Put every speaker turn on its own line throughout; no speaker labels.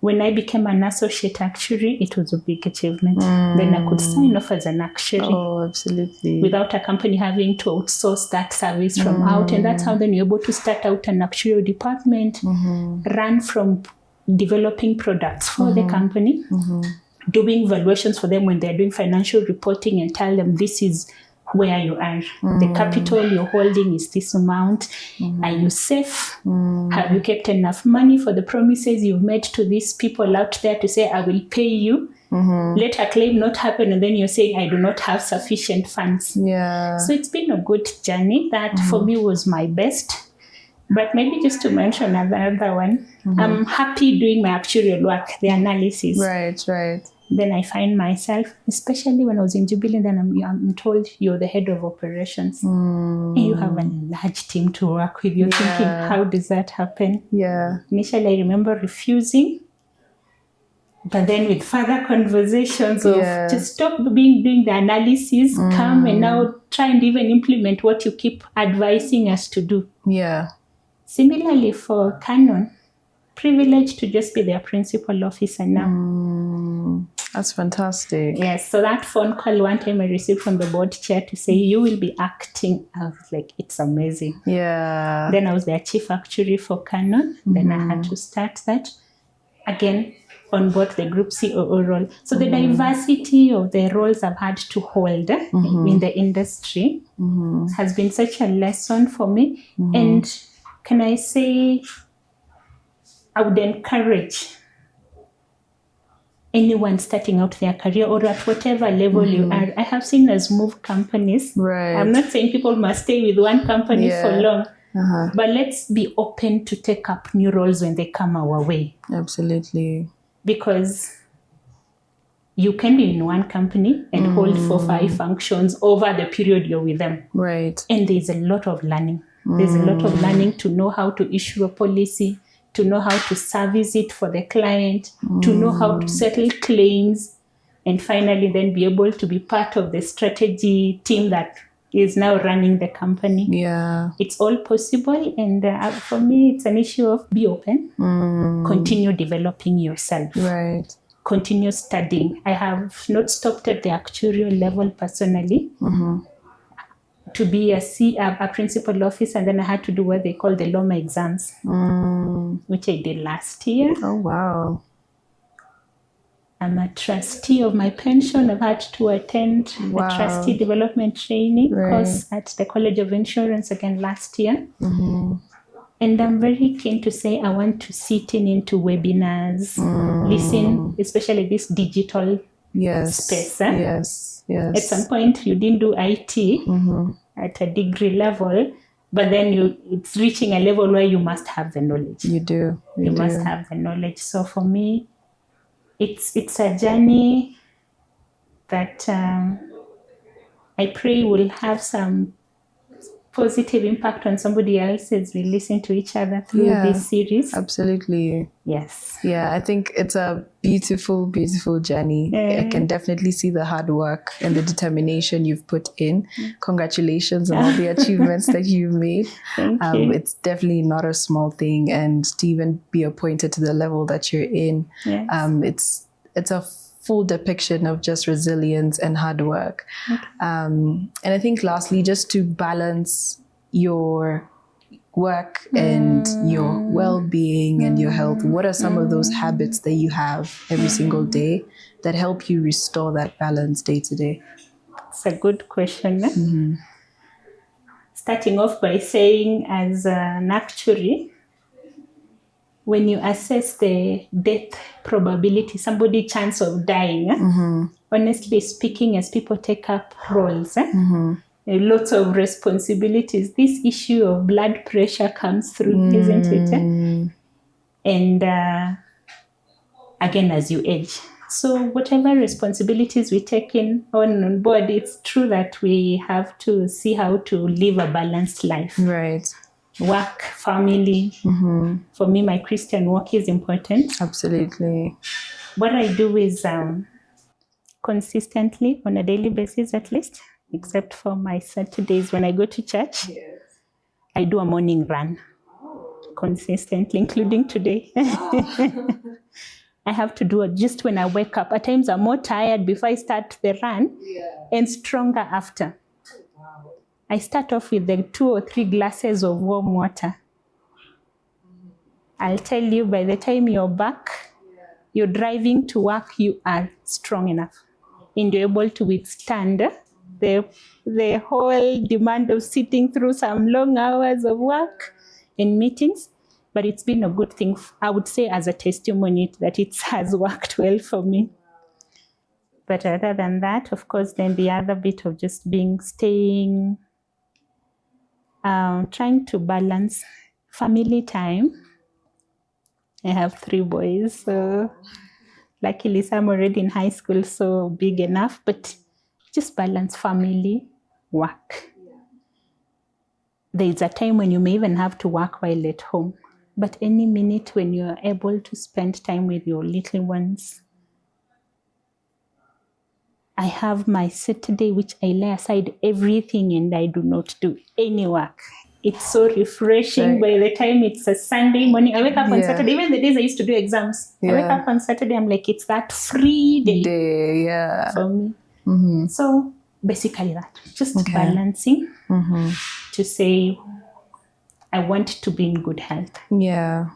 when I became an associate actuary, it was a big achievement. Then I could sign off as an actuary.
Oh, absolutely.
Without a company having to outsource that service from out. And that's how then you're able to start out an actuarial department, run from developing products for the company, doing valuations for them when they're doing financial reporting, and tell them this is where you are. The capital you're holding is this amount. Are you safe? Have you kept enough money for the promises you've made to these people out there to say, I will pay you? Let a claim not happen, and then you're saying, I do not have sufficient funds.
Yeah.
So it's been a good journey that for me was my best. But maybe just to mention another one, I'm happy doing my actuarial work, the analysis.
Right.
Then I find myself, especially when I was in Jubilee, then I'm told you're the head of operations. And you have a large team to work with. You're thinking, how does that happen?
Yeah.
Initially, I remember refusing. But then with further conversations of just stop doing the analysis, come and now try and even implement what you keep advising us to do.
Yeah.
Similarly for Canon, privileged to just be their principal officer now.
That's fantastic.
Yes, so that phone call one time I received from the board chair to say, you will be acting. I was like, it's amazing.
Yeah.
Then I was their chief actuary for Canon. Then I had to start that again on both the group COO role. So the diversity of the roles I've had to hold in the industry has been such a lesson for me. And can I say, I would encourage anyone starting out their career or at whatever level you are. I have seen us move companies.
Right.
I'm not saying people must stay with one company for long, but let's be open to take up new roles when they come our way.
Absolutely.
Because you can be in one company and hold 4 or 5 functions over the period you're with them.
Right.
And there's a lot of learning. There's a lot of learning to know how to issue a policy, to know how to service it for the client, to know how to settle claims, and finally then be able to be part of the strategy team that is now running the company.
Yeah.
It's all possible. And for me, it's an issue of be open, continue developing yourself.
Right.
Continue studying. I have not stopped at the actuarial level personally. To be a principal officer, and then I had to do what they call the LOMA exams, which I did last year.
Oh, wow.
I'm a trustee of my pension. I've had to attend a trustee development training course at the College of Insurance again last year. And I'm very keen to say I want to sit into webinars, listen, especially this digital space.
Yes.
At some point, you didn't do IT at a degree level, but then it's reaching a level where you must have the knowledge.
You do.
You must have the knowledge. So for me, it's a journey that I pray will have some positive impact on somebody else as we listen to each other through this series.
Absolutely.
Yes.
Yeah, I think it's a beautiful, beautiful journey. I can definitely see the hard work and the determination you've put in. Congratulations on all the achievements that you've made.
Thank you.
It's definitely not a small thing, and to even be appointed to the level that you're in, it's a full depiction of just resilience and hard work. And I think lastly, just to balance your work and your well-being and your health, what are some of those habits that you have every single day that help you restore that balance day to day?
It's a good question. Starting off by saying, as an actuary, when you assess the death probability, somebody's chance of dying, honestly speaking, as people take up roles, lots of responsibilities, this issue of blood pressure comes through, isn't it? And again, as you age. So whatever responsibilities we take on board, it's true that we have to see how to live a balanced life.
Right.
Work, family. For me, my Christian work is important.
Absolutely.
What I do is consistently, on a daily basis at least, except for my Saturdays when I go to church, I do a morning run consistently, including today. I have to do it just when I wake up. At times I'm more tired before I start the run and stronger after. Wow. I start off with the 2 or 3 glasses of warm water. I'll tell you, by the time you're back, you're driving to work, you are strong enough. And you're able to withstand the whole demand of sitting through some long hours of work and meetings. But it's been a good thing, I would say, as a testimony that it has worked well for me. But other than that, of course, then the other bit of just trying to balance family time. I have 3 boys, so luckily some already in high school, so big enough, but just balance family, work. There's a time when you may even have to work while at home, but any minute when you're able to spend time with your little ones. I have my Saturday, which I lay aside everything and I do not do any work. It's so refreshing. By the time it's a Sunday morning, I wake up on Saturday, even the days I used to do exams. I wake up on Saturday, I'm like, it's that free day for me. Mm-hmm. So basically that, just balancing to say, I want to be in good health. Yeah.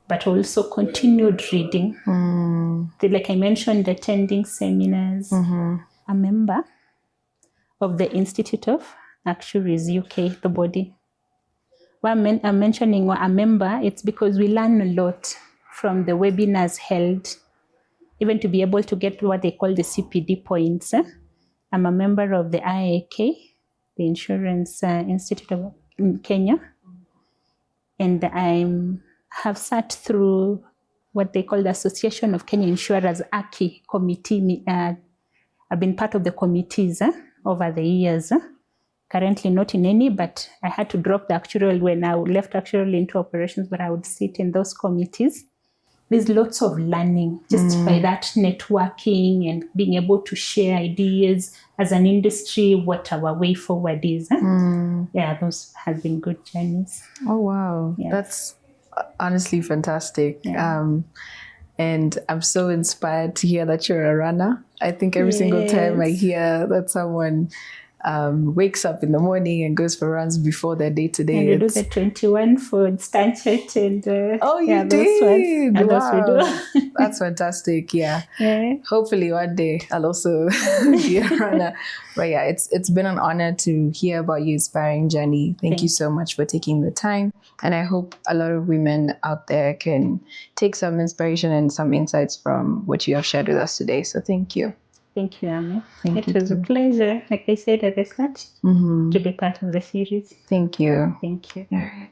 But also continued reading. Like I mentioned, attending seminars. A member of the Institute of Actuaries UK, the body. Why I'm mentioning a member, it's because we learn a lot from the webinars held, even to be able to get what they call the CPD points. I'm a member of the IAK, the Insurance Institute of Kenya, and I have sat through what they call the Association of Kenya Insurers, AKI committee. I've been part of the committees over the years. Currently not in any, but I had to drop the actuarial when I left actuarial into operations, but I would sit in those committees. There's lots of learning just by that networking and being able to share ideas as an industry, what our way forward is. Yeah, those have been good journeys.
Oh, wow. Yes. That's honestly fantastic. Yeah. And I'm so inspired to hear that you're a runner. I think every single time I hear that someone wakes up in the morning and goes for runs before their day-to-day.
And we do the 21 for Stanchart and
you did? Wow. Those we do. That's fantastic. Yeah. Hopefully one day I'll also be a runner. But yeah, it's been an honor to hear about your inspiring journey. Thank you so much for taking the time. And I hope a lot of women out there can take some inspiration and some insights from what you have shared with us today. So thank you.
Thank you, Amy. It was a pleasure, like I said at the start, to be part of the series.
Thank you.
Thank you.
All right.